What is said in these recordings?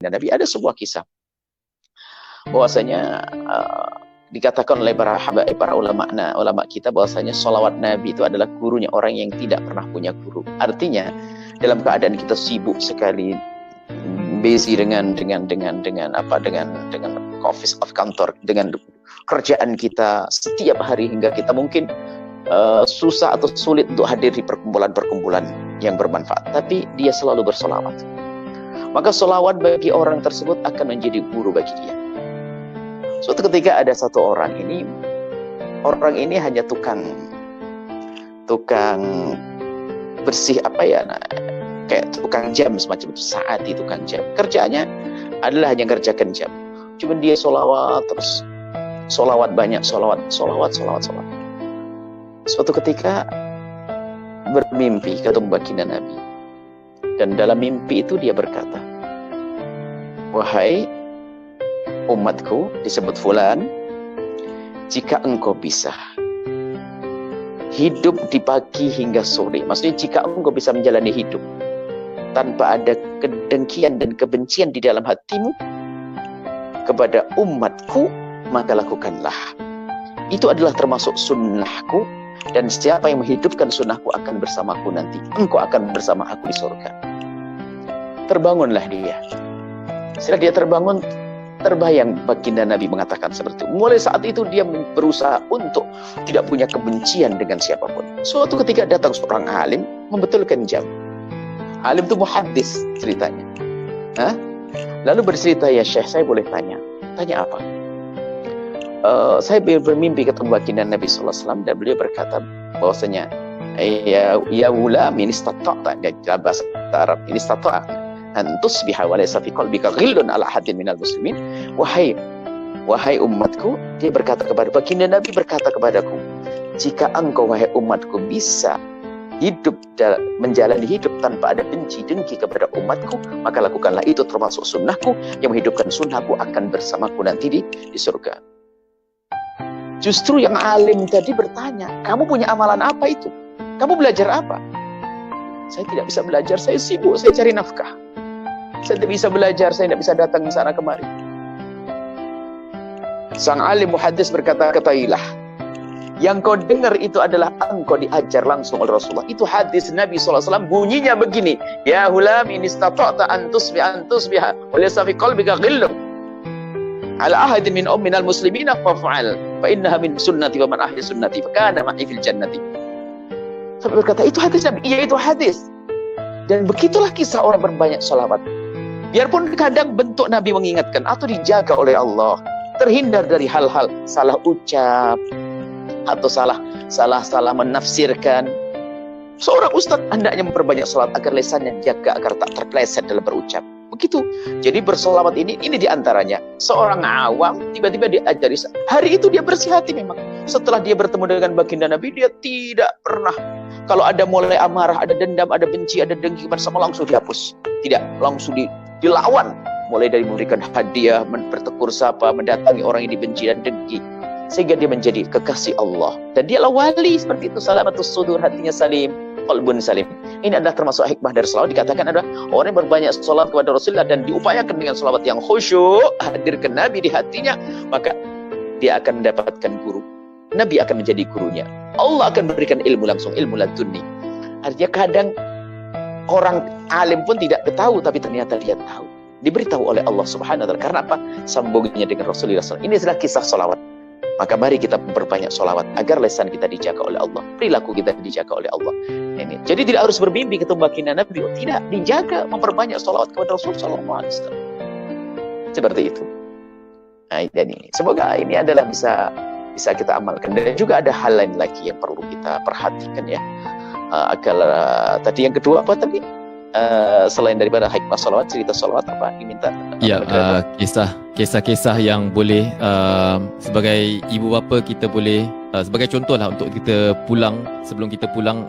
Nabi. Ada sebuah kisah bahwasanya dikatakan oleh para ulama kita bahwasanya sholawat Nabi itu adalah gurunya orang yang tidak pernah punya guru. Artinya dalam keadaan kita sibuk sekali, busy dengan office of kantor, dengan kerjaan kita setiap hari, hingga kita mungkin susah atau sulit untuk hadir di perkumpulan-perkumpulan yang bermanfaat, tapi dia selalu bersolawat. Maka solawat bagi orang tersebut akan menjadi guru bagi dia. Suatu ketika ada satu orang ini hanya tukang bersih kayak tukang jam semacam itu, saat itu tukang jam. Kerjanya adalah hanya kerjakan jam. Cuman dia solawat terus, solawat banyak, solawat. Suatu ketika bermimpi ketemu baginda Nabi, dan dalam mimpi itu dia berkata, "Wahai umatku," disebut fulan, "jika engkau bisa hidup di pagi hingga sore," maksudnya jika engkau bisa menjalani hidup tanpa ada kedengkian dan kebencian di dalam hatimu kepada umatku, maka lakukanlah. Itu adalah termasuk sunnahku, dan siapa yang menghidupkan sunnahku akan bersamaku nanti. Engkau akan bersama aku di surga. Terbangunlah dia. Setelah dia terbangun, terbayang baginda Nabi mengatakan seperti itu. Mulai saat itu dia berusaha untuk tidak punya kebencian dengan siapapun. Suatu ketika datang seorang alim membetulkan jam. Alim itu muhaddis ceritanya. Lalu bercerita, "Ya Syekh, saya boleh tanya?" "Tanya apa?" "Saya bermimpi ketemu baginda Nabi SAW, dan beliau berkata bahwasanya ya ulam ini istata'ta," dalam bahasa Arab, ini istata'ta an tusbiha wa laysa fi qalbika ghillun ala ahadin minal muslimin. Wahai umatku, dia berkata kepada baginda Nabi, berkata kepadaku, "Jika engkau wahai umatku bisa hidup menjalani hidup tanpa ada benci dengki kepada umatku, maka lakukanlah. Itu termasuk sunnahku, yang menghidupkan sunnahku akan bersamaku nanti di surga." Justru yang alim tadi bertanya, "Kamu punya amalan apa itu? Kamu belajar apa?" "Saya tidak bisa belajar, saya sibuk, saya cari nafkah. Saya tidak bisa belajar, saya tidak bisa datang ke sana kemari." Sang alim muhaddis berkata, "Ketahuilah, yang kau dengar itu adalah engkau diajar langsung oleh Rasulullah. Itu hadis Nabi SAW, bunyinya begini, ya hulam in istata'ta an tusbiha wa laysa fi qalbika ghillun ala ahadin minal muslimina faf'al fa innaha min sunnati wa man ahya sunnati fa kana ma'i fil jannati." Sampai berkata, itu hadis Nabi. Iya, itu hadis. Dan begitulah kisah orang berbanyak sholawat. Biarpun kadang bentuk Nabi mengingatkan atau dijaga oleh Allah, terhindar dari hal-hal salah ucap atau salah menafsirkan. Seorang ustadz hendaknya memperbanyak sholawat agar lisannya jaga, agar tak terpeleset dalam berucap. Begitu. Jadi bersolawat ini diantaranya. Seorang awam tiba-tiba diajari. Hari itu dia bersih hati memang. Setelah dia bertemu dengan baginda Nabi, dia tidak pernah, kalau ada mulai amarah, ada dendam, ada benci, ada dengki bersama, langsung dihapus. Tidak, langsung dilawan. Mulai dari memberikan hadiah, bertegur sapa, mendatangi orang yang dibenci dan dengki, sehingga dia menjadi kekasih Allah. Dan dialah wali seperti itu. Salamatus sudur, hatinya salim, qalbun salim. Ini adalah termasuk hikmah dari salawat. Dikatakan adalah orang yang berbanyak salawat kepada Rasulullah dan diupayakan dengan salawat yang khusyuk, hadirkan Nabi di hatinya, maka dia akan mendapatkan guru. Nabi akan menjadi gurunya. Allah akan memberikan ilmu langsung, ilmu laduni. Artinya kadang orang alim pun tidak tahu, tapi ternyata dia tahu. Diberitahu oleh Allah Subhanahu wa Ta'ala. Karena apa? Sambungnya dengan Rasulullah SAW. Ini adalah kisah salawat. Maka mari kita memperbanyak sholawat agar lisan kita dijaga oleh Allah, perilaku kita dijaga oleh Allah. Ini. Jadi tidak harus bermimpi ketemu baginda Nabi, tidak, dijaga memperbanyak sholawat kepada Rasulullah SAW. Seperti itu. Nah, dan ini semoga ini adalah bisa kita amalkan. Dan juga ada hal lain lagi yang perlu kita perhatikan ya. Agar tadi yang kedua apa tadi? Selain daripada hikmah salawat, cerita salawat apa diminta? Ya, kisah-kisah yang boleh sebagai ibu bapa kita boleh sebagai contoh lah untuk kita pulang, sebelum kita pulang,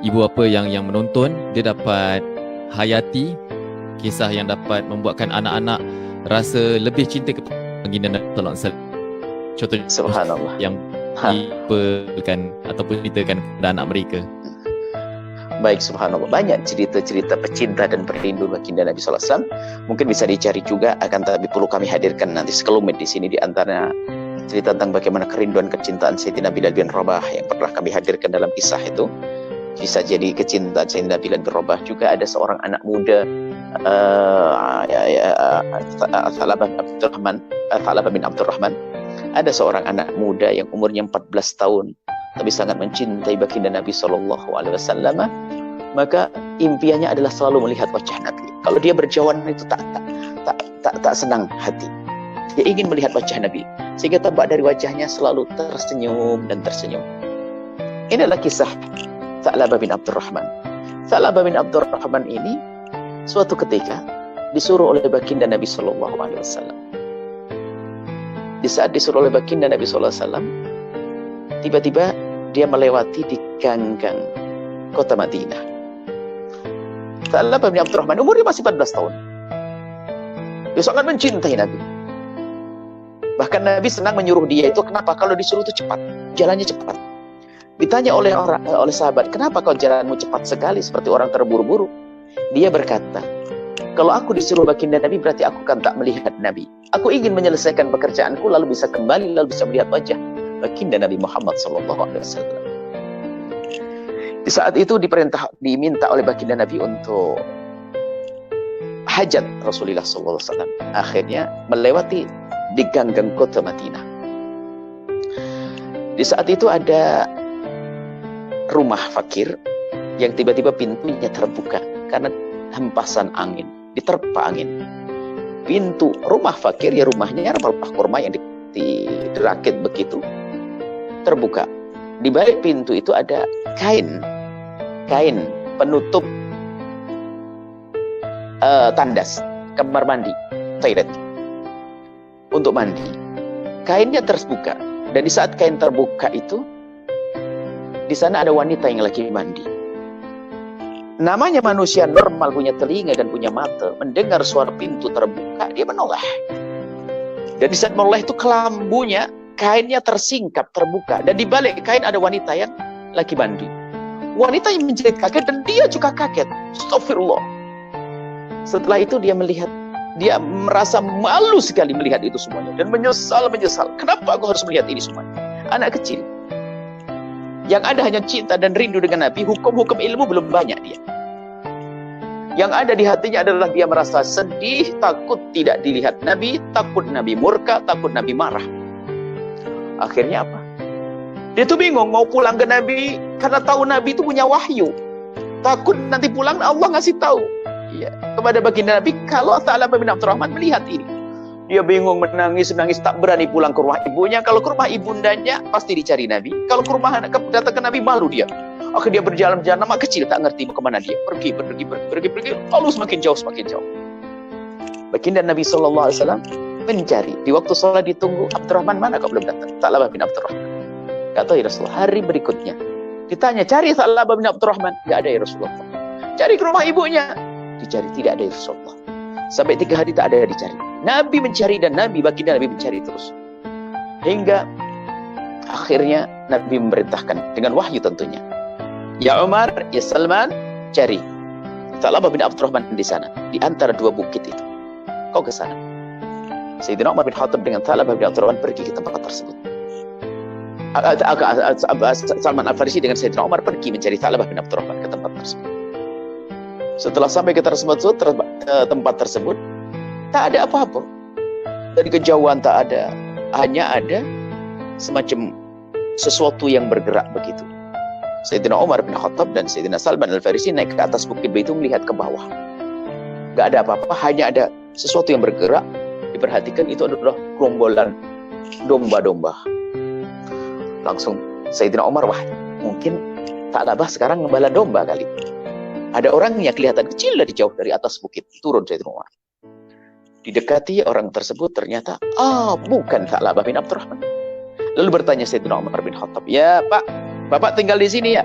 ibu bapa yang menonton dia dapat hayati kisah yang dapat membuatkan anak-anak rasa lebih cinta kepada baginda Nabi sallallahu alaihi wasallam. Contohnya yang diberikan ataupun ceritakan kepada anak mereka. Baik, subhanallah. Banyak cerita-cerita pecinta dan perindu baginda Nabi SAW. Mungkin bisa dicari juga, akan tapi perlu kami hadirkan nanti sekelumit di sini, di antara cerita tentang bagaimana kerinduan kecintaan Sayyidina Bilal bin Rabah yang pernah kami hadirkan dalam kisah itu. Bisa jadi kecintaan Sayyidina Bilal bin Rabah. Juga ada seorang anak muda, Thalabah bin Abdurrahman. Ada seorang anak muda yang umurnya 14 tahun, tapi sangat mencintai baginda Nabi SAW. Maka impiannya adalah selalu melihat wajah Nabi. Kalau dia berjauhan itu tak senang hati. Dia ingin melihat wajah Nabi, sehingga tampak dari wajahnya selalu tersenyum dan tersenyum. Ini adalah kisah Thalabah bin Abdurrahman. Thalabah bin Abdurrahman ini suatu ketika disuruh oleh baginda Nabi SAW. Di saat disuruh oleh baginda Nabi SAW, tiba-tiba dia melewati di ganggang kota Madinah. Thalabah bin Abdurrahman umurnya masih 14 tahun. Dia sangat mencintai Nabi. Bahkan Nabi senang menyuruh dia itu. Kenapa? Kalau disuruh itu cepat, jalannya cepat. Ditanya oleh sahabat, kenapa kau jalanmu cepat sekali seperti orang terburu-buru? Dia berkata, kalau aku disuruh baginda Nabi berarti aku kan tak melihat Nabi. Aku ingin menyelesaikan pekerjaanku lalu bisa kembali, lalu bisa melihat wajah baginda Nabi Muhammad SAW. Di saat itu diminta oleh baginda Nabi untuk hajat Rasulullah SAW. Akhirnya melewati di ganggang kota Madinah. Di saat itu ada rumah fakir yang tiba-tiba pintunya terbuka karena hempasan angin, diterpa angin. Pintu rumah fakir, ya rumahnya pelepah kurma yang dirakit begitu, terbuka. Di balik pintu itu ada kain penutup tandas kamar mandi, toilet untuk mandi. Kainnya terbuka, dan di saat kain terbuka itu, di sana ada wanita yang lagi mandi. Namanya manusia normal, punya telinga dan punya mata, mendengar suara pintu terbuka, dia menoleh. Dan di saat menoleh itu kelambunya, kainnya tersingkap, terbuka, dan di balik kain ada wanita yang lagi mandi. Wanita yang menjerit kaget dan dia juga kaget. Astagfirullah. Setelah itu dia merasa malu sekali melihat itu semuanya dan menyesal. Kenapa aku harus melihat ini semuanya? Anak kecil. Yang ada hanya cinta dan rindu dengan Nabi, hukum-hukum ilmu belum banyak dia. Yang ada di hatinya adalah dia merasa sedih, takut tidak dilihat Nabi, takut Nabi murka, takut Nabi marah. Akhirnya apa? Dia tuh bingung mau pulang ke Nabi karena tahu Nabi itu punya wahyu. Takut nanti pulang Allah ngasih tahu ya, kepada baginda Nabi kalau Thalabah bin Abdurrahman melihat ini. Dia bingung, menangis, tak berani pulang ke rumah ibunya. Kalau ke rumah ibundanya pasti dicari Nabi. Kalau ke rumah datang ke Nabi malu dia. Akhirnya dia berjalan-jalan, nama kecil tak ngerti mau kemana dia. Pergi, lalu semakin jauh. Baginda Nabi SAW mencari. Di waktu sholat ditunggu, Abdurrahman mana kau belum datang? Thalabah bin Abdurrahman. Kata ya Rasulullah, hari berikutnya ditanya, cari Thalabah bin Abdurrahman. Gak ada ya Rasulullah. Cari ke rumah ibunya. Dicari, tidak ada ya Rasulullah. Sampai 3 hari tak ada dicari. Nabi mencari dan baginda Nabi mencari terus. Hingga akhirnya Nabi memerintahkan dengan wahyu tentunya. Ya Umar, ya Salman, cari Thalabah bin Abdurrahman di sana, di antara 2 bukit itu. Kau ke sana. Sayyidina Umar bin Khattab dengan Thalabah bin Abdurrahman pergi ke tempat tersebut. Salman Al-Farisi dengan Sayyidina Umar pergi mencari Thalabah bin Abdurrahman ke tempat tersebut. Setelah sampai ke tempat tersebut, tak ada apa-apa. Dari kejauhan tak ada, hanya ada semacam sesuatu yang bergerak begitu. Sayyidina Umar bin Khattab dan Sayyidina Salman Al-Farisi naik ke atas bukit itu melihat ke bawah. Gak ada apa-apa, hanya ada sesuatu yang bergerak. Diperhatikan itu adalah gerombolan domba-domba. Langsung Sayyidina Umar, wah mungkin Thalabah sekarang ngembala domba kali. Ada orang yang kelihatan kecil dari jauh dari atas bukit, turun Sayyidina Umar. Didekati orang tersebut, ternyata bukan Thalabah bin Abdurrahman. Lalu bertanya Sayyidina Umar bin Khattab, ya Pak, Bapak tinggal di sini ya?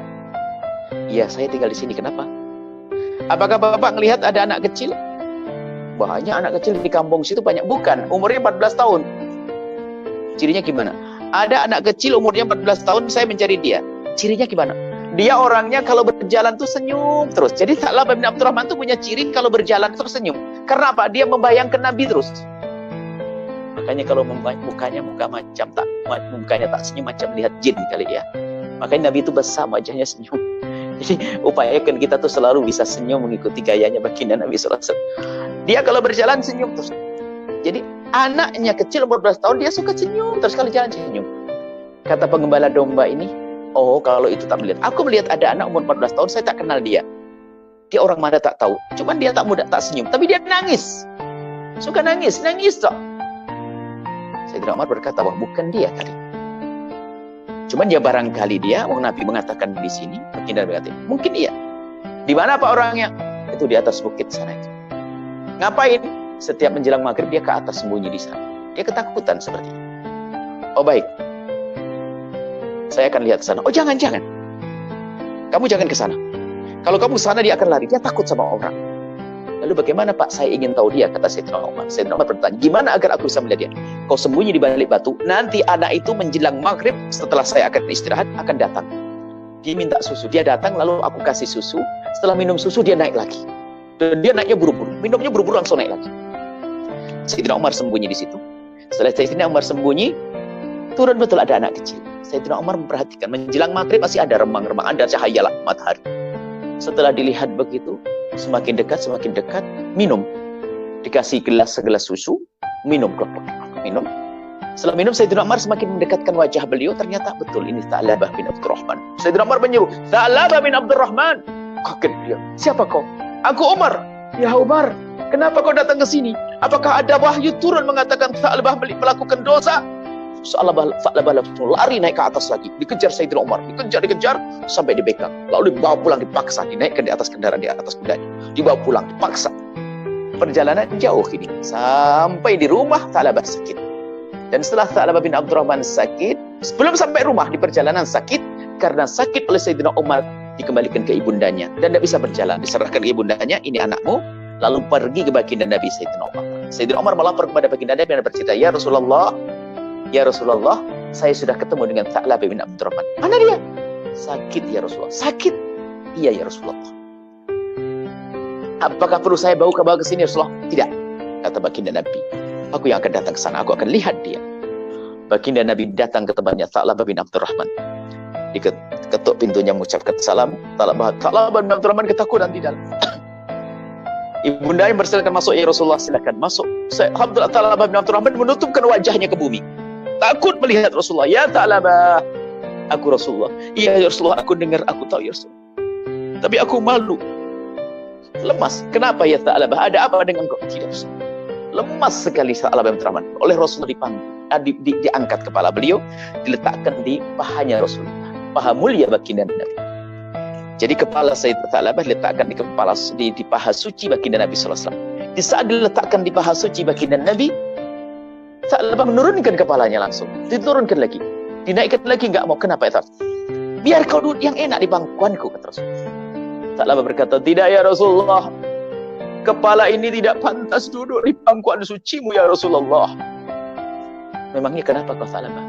Iya, saya tinggal di sini. Kenapa? Apakah Bapak melihat ada anak kecil? Banyak anak kecil di kampung situ banyak. Bukan, umurnya 14 tahun. Cirinya gimana? Ada anak kecil umurnya 14 tahun, saya mencari dia. Cirinya gimana? Dia orangnya kalau berjalan tuh senyum terus. Jadi Tha'labah bin Abdurrahman tuh punya ciri kalau berjalan terus senyum. Karena apa? Dia membayangkan Nabi terus. Makanya kalau mukanya tak senyum macam lihat jin kali ya. Makanya Nabi itu besar wajahnya senyum. Jadi upayakan kita tuh selalu bisa senyum mengikuti gayanya baginda Nabi SAW. Dia kalau berjalan senyum terus. Jadi anaknya kecil umur 12 tahun dia suka senyum terus kalau jalan senyum. Kata pengembala domba ini, oh kalau itu tak melihat. Aku melihat ada anak umur 14 tahun, saya tak kenal dia. Dia orang mana tak tahu. Cuman dia tak mudah tak senyum, tapi dia nangis. Suka nangis tak. Sayyidina Umar berkata, wah bukan dia kali. Cuman dia barangkali dia, Nabi mengatakan di sini, baginda berkata, mungkin dia. Di mana Pak orangnya? Itu di atas bukit sana itu. Ngapain? Setiap menjelang maghrib dia ke atas sembunyi di sana. Dia ketakutan seperti itu. Oh baik. Saya akan lihat ke sana. Oh jangan. Kamu jangan ke sana. Kalau kamu ke sana dia akan lari. Dia takut sama orang. Lalu bagaimana Pak? Saya ingin tahu dia, kata Sayyidina Umar. Sayyidina Umar bertanya, gimana agar aku bisa melihat dia? Kau sembunyi di balik batu. Nanti anak itu menjelang maghrib, setelah saya akan istirahat, akan datang. Dia minta susu. Dia datang, lalu aku kasih susu. Setelah minum susu, dia naik lagi. Dan dia naiknya buru-buru. Minumnya buru-buru langsung naik lagi. Sayyidina Umar sembunyi di situ. Setelah Sayyidina Umar sembunyi, turun betul ada anak kecil. Sayyidina Umar memperhatikan, menjelang maghrib masih ada remang-remang, ada cahaya matahari. Setelah dilihat begitu, semakin dekat, minum. Dikasih segelas susu, minum. Minum. Setelah minum, Sayyidina Umar semakin mendekatkan wajah beliau, ternyata betul ini Tha'labah bin Abdurrahman. Sayyidina Umar menyuruh, Tha'labah bin Abdurrahman. Kaget dia, siapa kau? Aku Umar. Ya Umar, kenapa kau datang ke sini? Apakah ada wahyu turun mengatakan Tha'labah melakukan dosa? Tha'labah langsung lari naik ke atas lagi, dikejar Sayyidina Umar, dikejar sampai dibegal, lalu dibawa pulang dipaksa, dinaikkan di atas kendaraan di atas kudanya, dibawa pulang dipaksa. Perjalanan jauh ini sampai di rumah Tha'labah sakit. Dan setelah Tha'labah bin Abdurrahman sakit, sebelum sampai rumah di perjalanan sakit, karena sakit oleh Sayyidina Umar, dikembalikan ke ibundanya dan tidak bisa berjalan, diserahkan ke ibundanya, ini anakmu. Lalu pergi ke baginda Nabi Sayyidina Umar. Sayyidina Umar melapor kepada baginda Nabi dan bercerita, Ya Rasulullah, saya sudah ketemu dengan Tha'labah bin Abdurrahman. Mana dia? Sakit ya Rasulullah. Sakit? Iya ya Rasulullah. Apakah perlu saya bawa ke sini Rasulullah? Tidak. Kata baginda Nabi. Aku yang akan datang ke sana. Aku akan lihat dia. Baginda Nabi datang ke tempatnya Tha'labah bin Abdurrahman. Diketuk pintunya mengucapkan salam. Tha'labah bin Abdurrahman ketakutan di dalam. Ibunda yang bersilakan masuk ya Rasulullah, silakan masuk. Alhamdulillah Tha'labah bin Abdurrahman menutupkan wajahnya ke bumi. Takut melihat Rasulullah. Ya Tha'labah, aku Rasulullah. Iya ya Rasulullah, aku dengar, aku tahu ya Rasulullah. Tapi aku malu. Lemas. Kenapa ya Tha'labah? Ada apa dengan kau? Tidak Rasulullah. Lemas sekali Tha'labah bin Abdurrahman. Oleh Rasulullah diangkat kepala beliau, diletakkan di pahanya Rasulullah. Paha mulia baginda Nabi. Jadi kepala Sayyidina Tha'labah diletakkan di paha suci baginda Nabi SAW. Di saat diletakkan di paha suci baginda Nabi, Tha'labah menurunkan kepalanya langsung. Diturunkan lagi. Dinaikkan lagi, enggak mau. Kenapa ya Tha'labah? Biar kau duduk yang enak di bangkuanku, kata Rasulullah. Tha'labah berkata, tidak ya Rasulullah. Kepala ini tidak pantas duduk di bangkuan sucimu ya Rasulullah. Memangnya kenapa kau Tha'labah?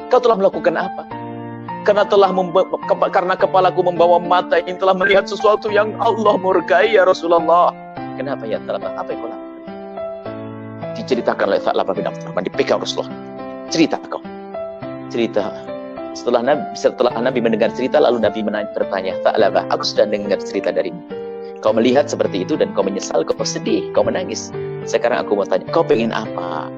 Kau telah melakukan apa? Karena kepalaku membawa mata yang telah melihat sesuatu yang Allah murkai ya Rasulullah. Kenapa ya Tha'labah? Apa yang kau lakukan? Diceritakan oleh Tha'labah bin Abdurrahman, dipegang Rasulullah. Cerita kau. Cerita. Setelah Nabi mendengar cerita, lalu Nabi bertanya, Tha'labah, aku sudah dengar cerita darimu. Kau melihat seperti itu dan kau menyesal, kau sedih, kau menangis. Sekarang aku mau tanya, kau pengen apa?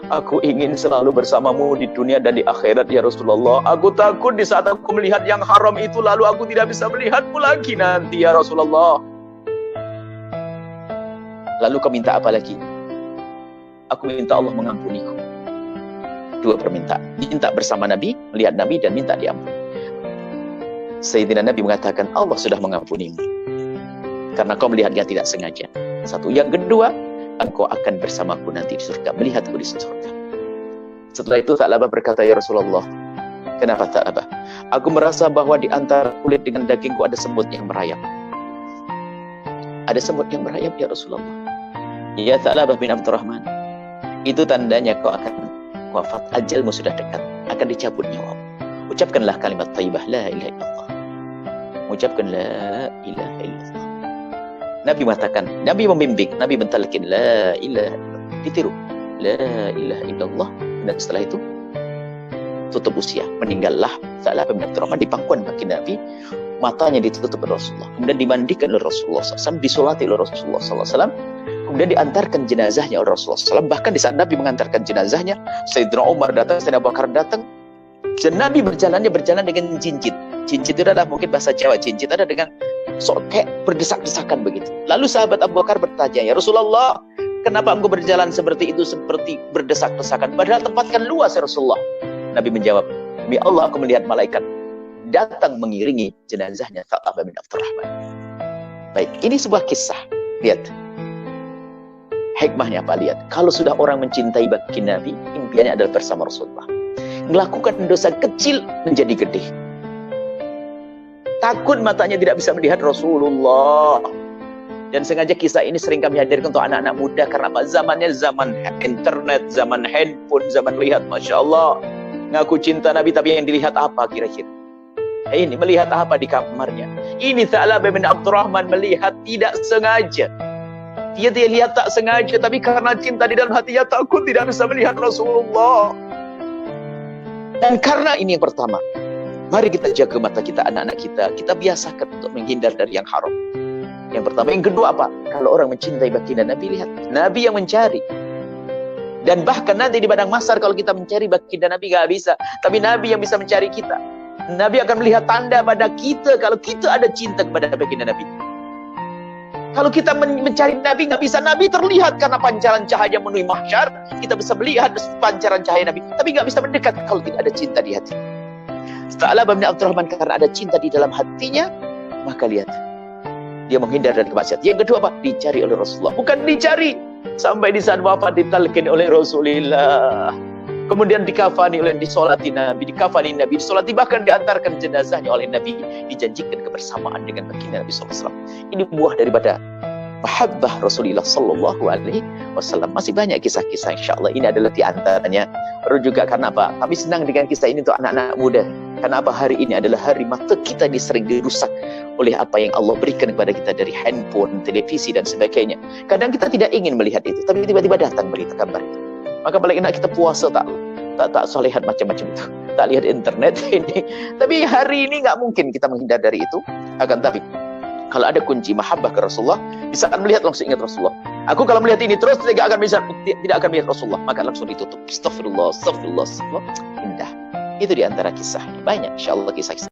Aku ingin selalu bersamamu di dunia dan di akhirat ya Rasulullah. Aku takut di saat aku melihat yang haram itu, lalu aku tidak bisa melihatmu lagi nanti ya Rasulullah. Lalu kau minta apa lagi? Aku minta Allah mengampuniku. Dua permintaan. Minta bersama Nabi, melihat Nabi, dan minta diampuni. Sayyidina Nabi mengatakan, Allah sudah mengampunimu. Karena kau melihatnya tidak sengaja. Satu. Yang kedua, engkau akan bersamaku nanti di surga, melihatku di surga. Setelah itu Tha'labah berkata, ya Rasulullah, kenapa Tha'labah? Aku merasa bahwa di antara kulit dengan dagingku ada semut yang merayap. Ada semut yang merayap ya Rasulullah. Ya Tha'labah bin Abdurrahman, itu tandanya kau akan wafat, ajalmu sudah dekat, akan dicabut nyawa. Ucapkanlah kalimat thayyibah, la ilaha illallah. mengucapkan la ilaha illallah. Nabi mengatakan, Nabi membimbing, Nabi mentalkin la ilaha illallah. Ditiru la ilaha illallah. Dan setelah itu tutup usia, meninggallah Tha'labah bin Abdurrahman di pangkuan kaki Nabi, matanya ditutup oleh Rasulullah, kemudian dimandikan oleh Rasulullah SAW, disolati oleh Rasulullah SAW, kemudian diantarkan jenazahnya oleh Rasulullah SAW. Bahkan di saat Nabi mengantarkan jenazahnya, Sayyidina Umar datang, Sayyidina Abu Bakar datang, dan Nabi berjalan dengan cincin. Cincin itu adalah mungkin bahasa Jawa, cincin ada dengan kayak berdesak-desakan begitu. Lalu sahabat Abu Bakar bertanya, ya Rasulullah, kenapa engkau berjalan seperti itu, seperti berdesak-desakan? Padahal tempat kan luas ya Rasulullah. Nabi menjawab, demi Allah aku melihat malaikat datang mengiringi jenazahnya Tha'labah bin Abdurrahman. Baik, ini sebuah kisah. Lihat. Hikmahnya apa? Lihat. Kalau sudah orang mencintai baginda Nabi, impiannya adalah bersama Rasulullah. Melakukan dosa kecil menjadi gede. Takut matanya tidak bisa melihat Rasulullah. Dan sengaja kisah ini sering kami hadirkan untuk anak-anak muda. Karena apa? Zamannya zaman internet, zaman handphone, zaman lihat. Masya Allah. Ngaku cinta Nabi, tapi yang dilihat apa kira-kira? Ini melihat apa di kamarnya? Ini Tha'labah bin Abdurrahman melihat tidak sengaja. Dia lihat tak sengaja, tapi karena cinta di dalam hatinya takut tidak bisa melihat Rasulullah. Dan karena ini yang pertama, mari kita jaga mata kita, anak-anak kita. Kita biasakan untuk menghindar dari yang haram. Yang pertama. Yang kedua apa? Kalau orang mencintai baginda Nabi, lihat. Nabi yang mencari. Dan bahkan nanti di padang mahsyar kalau kita mencari baginda Nabi gak bisa. Tapi Nabi yang bisa mencari kita. Nabi akan melihat tanda pada kita kalau kita ada cinta kepada baginda Nabi. Kalau kita mencari Nabi gak bisa. Nabi terlihat karena pancaran cahaya memenuhi mahsyar. Kita bisa melihat pancaran cahaya Nabi. Tapi gak bisa mendekat kalau tidak ada cinta di hati. Tha'labah bin Abdurrahman karena ada cinta di dalam hatinya, maka lihat. Dia menghindar dari kemaksiatan. Yang kedua apa? Dicari oleh Rasulullah. Bukan dicari. Sampai di saat wafat ditalkin oleh Rasulullah. Kemudian dikafani oleh disolati Nabi. Dikafani Nabi. Disolati bahkan diantarkan jenazahnya oleh Nabi. Dijanjikan kebersamaan dengan baginda Nabi SAW. Ini buah daripada mahabbah Rasulullah SAW. Masih banyak kisah-kisah, insyaAllah. Ini adalah di antaranya. Baru juga karena apa? Kami senang dengan kisah ini untuk anak-anak muda. Karena apa? Hari ini adalah hari mata kita ini sering dirusak oleh apa yang Allah berikan kepada kita dari handphone, televisi, dan sebagainya. Kadang kita tidak ingin melihat itu, tapi tiba-tiba datang berita kabar itu. Maka balik nak kita puasa tak solehat macam-macam itu. Tak lihat internet ini. Tapi hari ini nggak mungkin kita menghindar dari itu. Akan tapi, kalau ada kunci mahabbah ke Rasulullah, bisa melihat langsung ingat Rasulullah. Aku kalau melihat ini terus tidak akan melihat Rasulullah, maka langsung ditutup. Astagfirullah, astagfirullah, astagfirullah. Indah. Itu di antara kisah. Banyak, insyaAllah kisah-kisah.